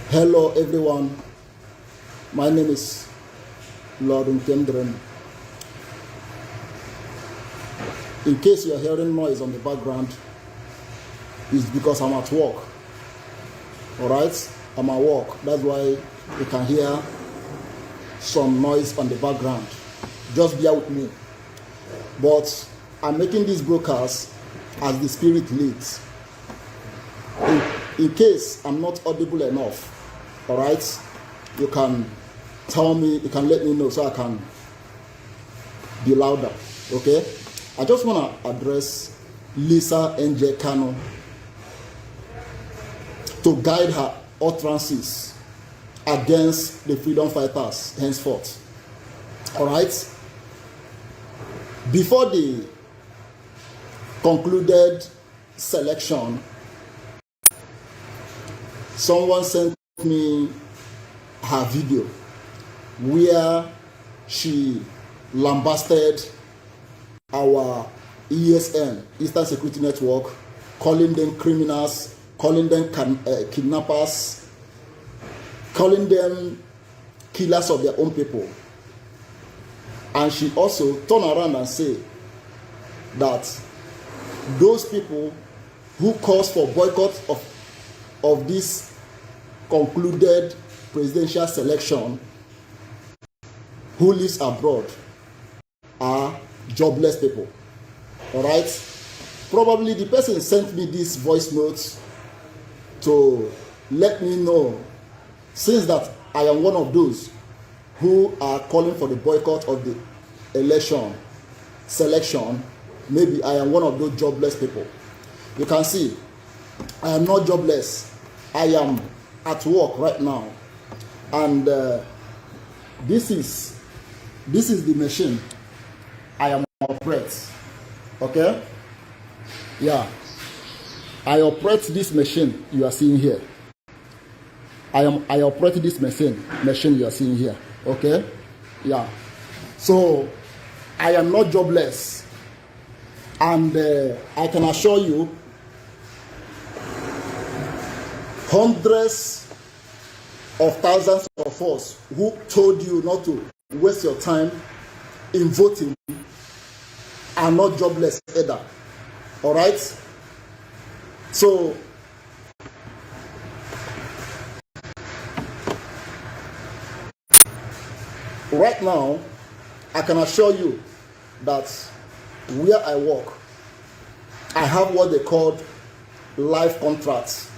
Hello everyone, my name is Lord Nkendren. In case you're hearing noise on the background, it's because I'm at work. Alright, I'm at work. That's why you can hear some noise on the background. Just bear with me. But I'm making this broadcast as the Spirit leads. In case I'm not audible enough, alright, you can tell me, you can let me know so I can be louder, okay? I just want to address Lisar Kanu to guide her utterances against the freedom fighters henceforth, alright? Before the concluded selection, someone sent me her video where she lambasted our ESN, Eastern Security Network, calling them criminals, calling them kidnappers, calling them killers of their own people. And she also turned around and said that those people who calls for boycott of this concluded presidential selection, who lives abroad, are jobless people. Alright? Probably the person sent me this voice note to let me know, since that I am one of those who are calling for the boycott of the selection, maybe I am one of those jobless people. You can see, I am not jobless. I am at work right now, and this is the machine I am operate. Okay, yeah, I operate this machine you are seeing here. I operate this machine you are seeing here. Okay, yeah. So I am not jobless, and I can assure you, hundreds of thousands of us who told you not to waste your time in voting are not jobless either. All right? So, right now, I can assure you that where I work, I have what they call life contracts.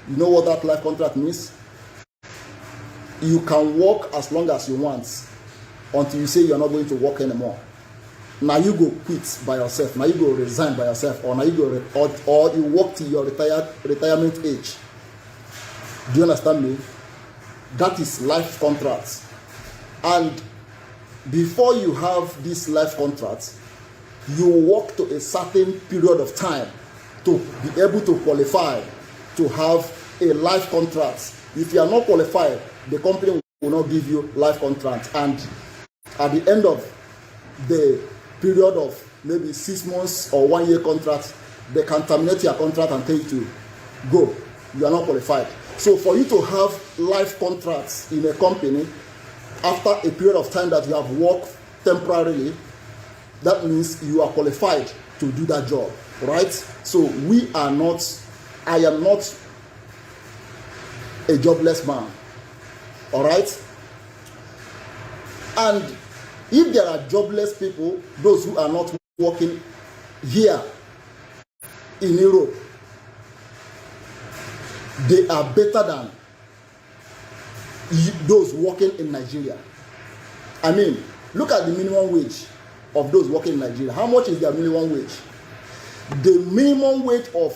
You know what that life contract means? You can work as long as you want until you say you're not going to work anymore. Now you go quit by yourself. Now you go resign by yourself, or now you go or you work till your retirement age. Do you understand me? That is life contracts. And before you have this life contract, you work to a certain period of time to be able to qualify to have a life contract. If you are not qualified, the company will not give you life contract, and at the end of the period of maybe 6 months or 1 year contract, they can terminate your contract and tell you to go. You are not qualified. So for you to have life contracts in a company after a period of time that you have worked temporarily, that means you are qualified to do that job, right? So I am not a jobless man, all right? And if there are jobless people, those who are not working here in Europe, they are better than those working in Nigeria. I mean, look at the minimum wage of those working in Nigeria. How much is their minimum wage? The minimum wage of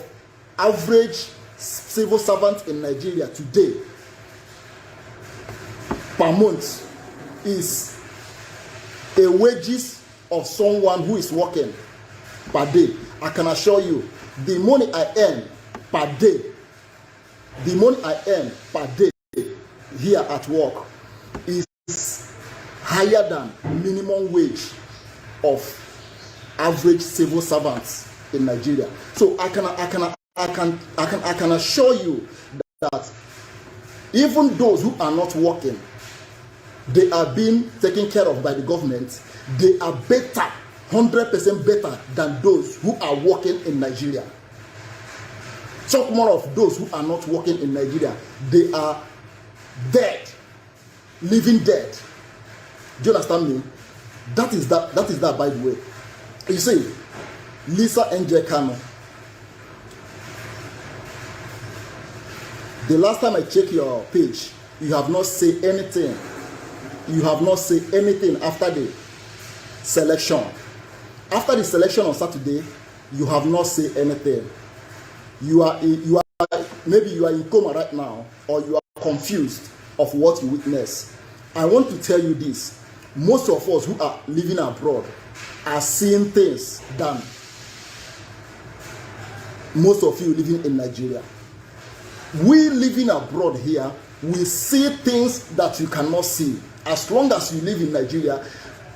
average civil servant in Nigeria today per month is a wages of someone who is working per day. I can assure you, the money I earn per day, here at work is higher than minimum wage of average civil servants in Nigeria. So I can I can assure you that even those who are not working, they are being taken care of by the government. They are better, 100% better than those who are working in Nigeria. Talk more of those who are not working in Nigeria. They are dead, living dead. Do you understand me? That is that by the way. You see, Lisar Kanu. The last time I checked your page, you have not said anything. You have not said anything after the selection. After the selection on Saturday, you have not said anything. Maybe you are in coma right now, or you are confused of what you witnessed. I want to tell you this. Most of us who are living abroad are seeing things than most of you living in Nigeria. We living abroad here, we see things that you cannot see. As long as you live in Nigeria,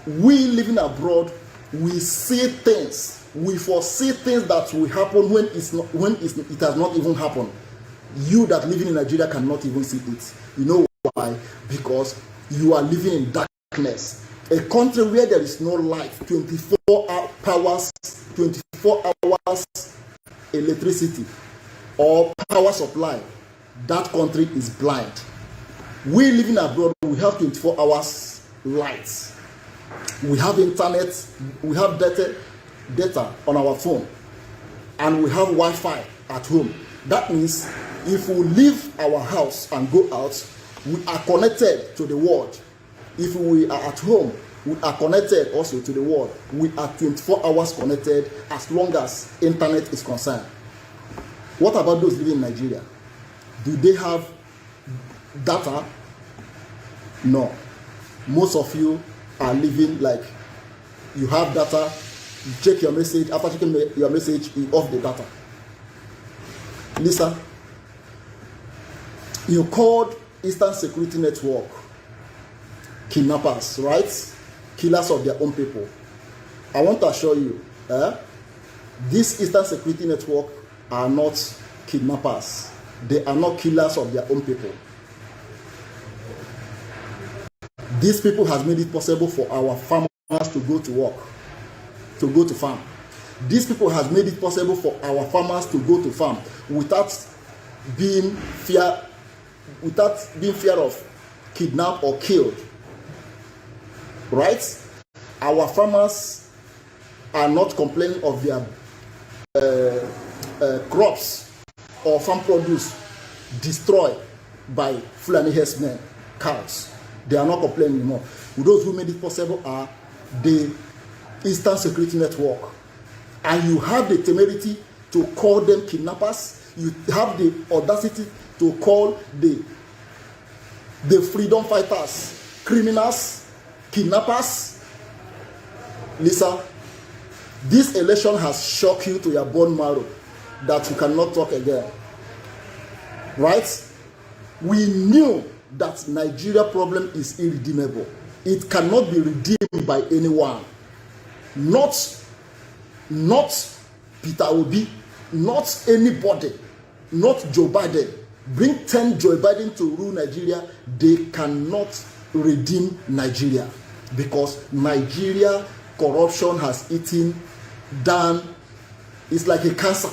we living abroad, we see things. We foresee things that will happen when it has not even happened. You that living in Nigeria cannot even see it. You know why? Because you are living in darkness. A country where there is no light, 24 hours electricity or power supply, that country is blind. We living abroad, we have 24 hours lights. We have internet, we have data on our phone, and we have Wi-Fi at home. That means if we leave our house and go out, we are connected to the world. If we are at home, we are connected also to the world. We are 24 hours connected as long as internet is concerned. What about those living in Nigeria? Do they have data? No. Most of you are living like you have data, you check your message, after checking your message, you off the data. Listen, you called Eastern Security Network kidnappers, right? Killers of their own people. I want to assure you, this Eastern Security Network are not kidnappers. They are not killers of their own people. These people has made it possible for our farmers to go to work, to go to farm. These people has made it possible for our farmers to go to farm without being fear of kidnapped or killed. Right? Our farmers are not complaining of their crops or farm produce destroyed by Fulani herdsmen, cows. They are not complaining anymore. Those who made it possible are the Eastern Security Network. And you have the temerity to call them kidnappers. You have the audacity to call the freedom fighters criminals, kidnappers. Lisa, this election has shocked you to your bone marrow that you cannot talk again. Right? We knew that Nigeria problem is irredeemable. It cannot be redeemed by anyone. Not Peter Obi, not anybody, not Joe Biden. Bring 10 Joe Biden to rule Nigeria, they cannot redeem Nigeria, because Nigeria corruption has eaten down. It's like a cancer.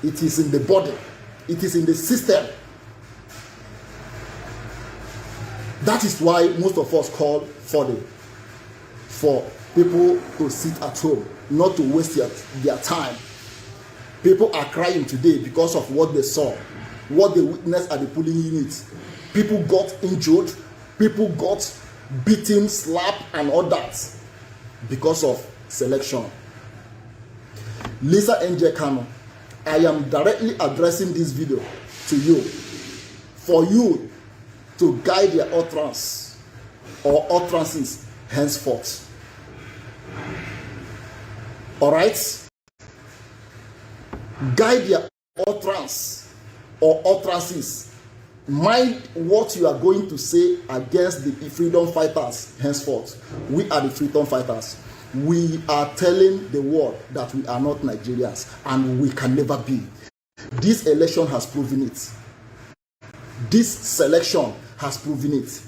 It is in the body. It is in the system. That is why most of us call for people to sit at home, not to waste their time. People are crying today because of what they saw, what they witnessed at the polling units. People got injured, people got beaten, slapped, and all that because of selection. Lisar Kanu, I am directly addressing this video to you for you to guide your utterance or utterances henceforth. All right? Guide your utterance or utterances. Mind what you are going to say against the freedom fighters henceforth. We are the freedom fighters. We are telling the world that we are not Nigerians and we can never be. This election has proven it. This selection has proven it.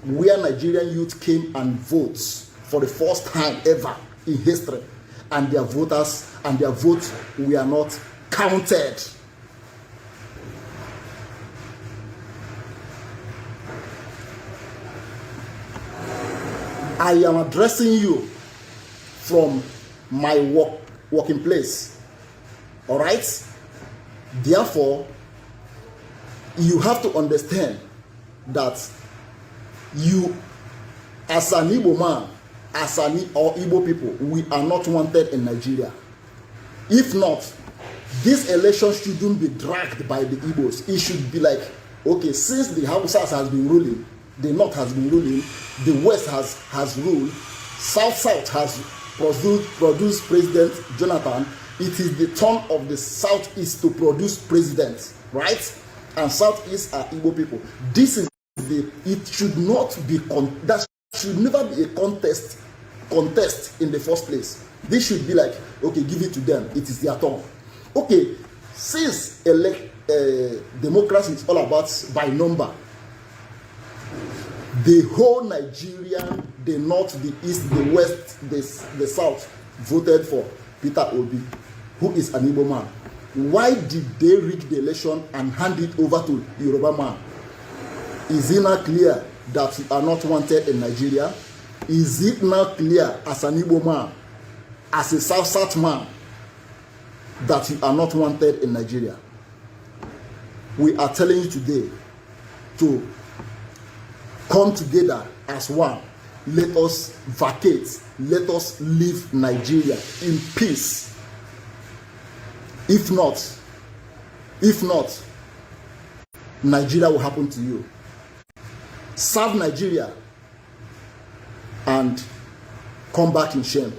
Where Nigerian youth came and votes for the first time ever in history, and their voters and their votes were not counted. I am addressing you from my working place. All right? Therefore, you have to understand that you, as an Igbo man, or Igbo people, we are not wanted in Nigeria. If not, this election shouldn't be dragged by the Igbos. It should be like, okay, since the Hausas has been ruling, the North has been ruling, the West has ruled, South has produced President Jonathan, it is the turn of the Southeast to produce president, right? And Southeast are Igbo people. This is it should not be that should never be a contest in the first place. This should be like, okay, give it to them, it is their turn. Okay, since democracy is all about by number, the whole Nigerian, the North, the East, the West, the South voted for Peter Obi, who is an Igbo man. Why did they rig the election and hand it over to Yoruba man? Is it not clear that you are not wanted in Nigeria? Is it not clear as an Igbo man, as a South man, that you are not wanted in Nigeria? We are telling you today to come together as one. Let us vacate. Let us leave Nigeria in peace. If not, Nigeria will happen to you. Serve Nigeria and come back in shame.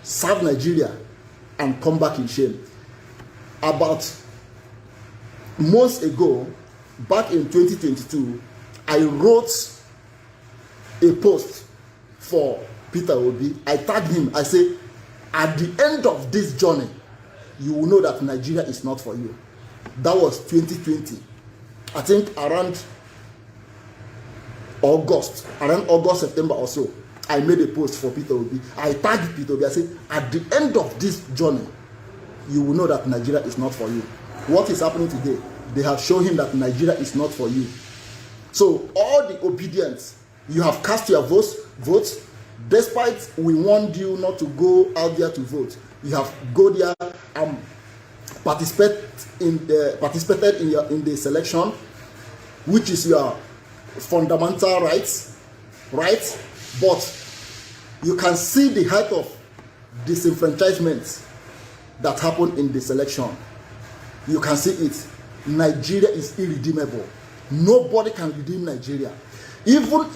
Serve Nigeria and come back in shame. About months ago, back in 2022, I wrote a post for Peter Obi. I tagged him. I say, at the end of this journey, you will know that Nigeria is not for you. That was 2020. I think around August, September or so, I made a post for Peter Obi. I tagged Peter Obi. I said, at the end of this journey, you will know that Nigeria is not for you. What is happening today? They have shown him that Nigeria is not for you. So all the obedience, you have cast your votes, despite we warned you not to go out there to vote. You have go there and participated in the selection, which is your fundamental rights, right? But you can see the height of disenfranchisement that happened in the selection. You can see it. Nigeria is irredeemable. Nobody can redeem Nigeria. Even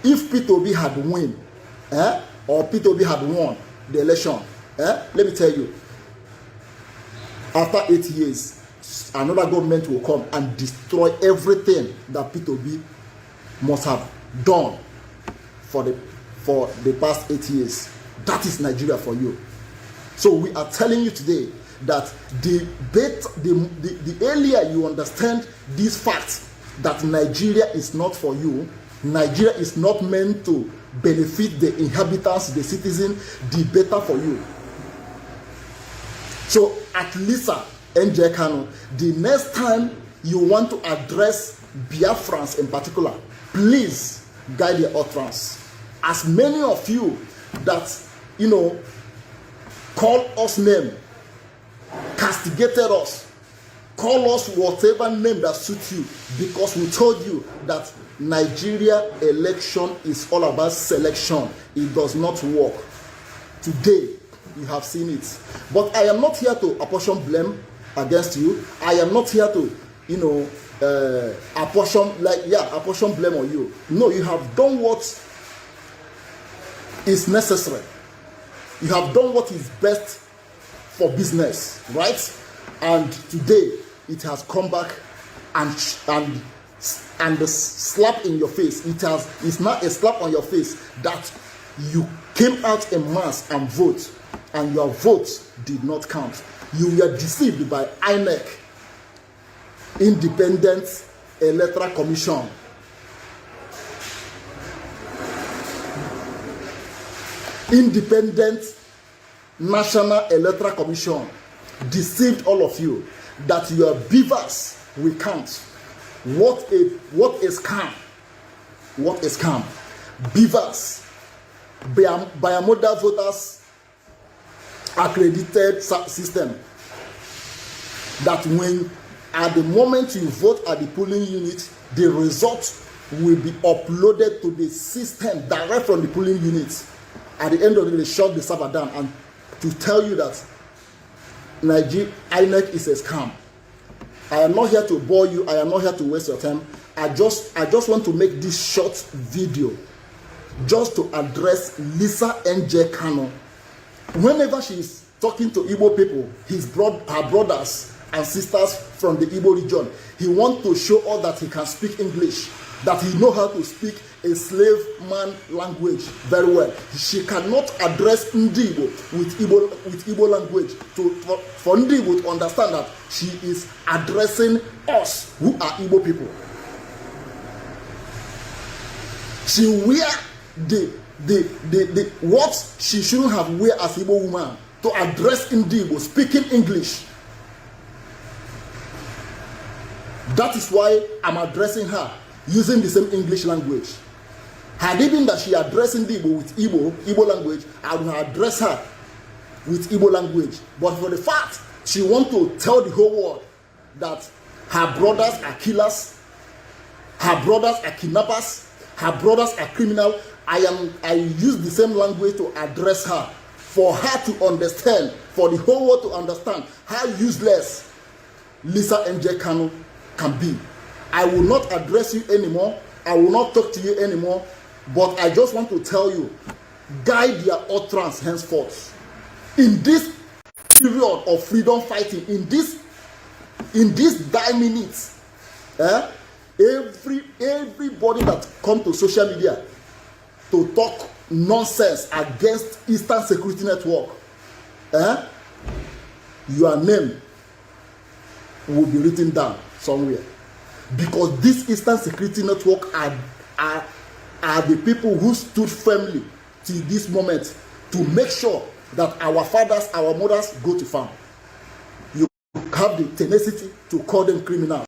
if Peter Obi had won, or Peter Obi had won the election, let me tell you, after 8 years, another government will come and destroy everything that Peter Obi must have done for the past 8 years. That is Nigeria for you. So we are telling you today that the earlier you understand these facts, that Nigeria is not for you, Nigeria is not meant to benefit the inhabitants, the citizens, the better for you. So at Lisar, NJ Kanu, the next time you want to address Biafrans in particular, please guide your utterance. As many of you that, call us name, castigated us, call us whatever name that suits you, because we told you that Nigeria election is all about selection. It does not work. Today, you have seen it. But I am not here to apportion blame against you. I am not here to, apportion blame on you. No, you have done what is necessary. You have done what is best for business, right? And today, it has come back and the slap in your face. It's not a slap on your face that you came out en masse and vote. and your votes did not count. You were deceived by INEC, Independent Electoral Commission. Independent National Electoral Commission deceived all of you that your beavers will count. What a scam. What a scam. Beavers, biomodal voters accredited system, that when at the moment you vote at the polling unit, the result will be uploaded to the system direct from the polling unit. At the end of the day, they shut the server down, and to tell you that Nigeria INEC is a scam. I am not here to bore you. I am not here to waste your time. I just want to make this short video just to address Lisar NJ Kanu. Whenever she is talking to Igbo people, her brothers and sisters from the Igbo region, he wants to show us that he can speak English, that he knows how to speak a slave man language very well. She cannot address Ndibo with Igbo language for Ndibo to understand that she is addressing us who are Igbo people. She wear the what she shouldn't have wear as Igbo woman to address Ndibo speaking English. That is why I'm addressing her using the same English language. Had it been that she addressing Igbo with Igbo language, I would address her with Igbo language. But for the fact she wants to tell the whole world that her brothers are killers, her brothers are kidnappers, her brothers are criminal, I use the same language to address her, for her to understand, for the whole world to understand how useless Lisar NJ Kanu can be. I will not address you anymore. I will not talk to you anymore. But I just want to tell you, guide your utterance henceforth. In this period of freedom fighting, in these dire minutes, everybody that come to social media to talk nonsense against Eastern Security Network, your name will be written down somewhere. Because this Eastern Security Network are the people who stood firmly till this moment to make sure that our fathers, our mothers go to farm. You have the tenacity to call them criminals.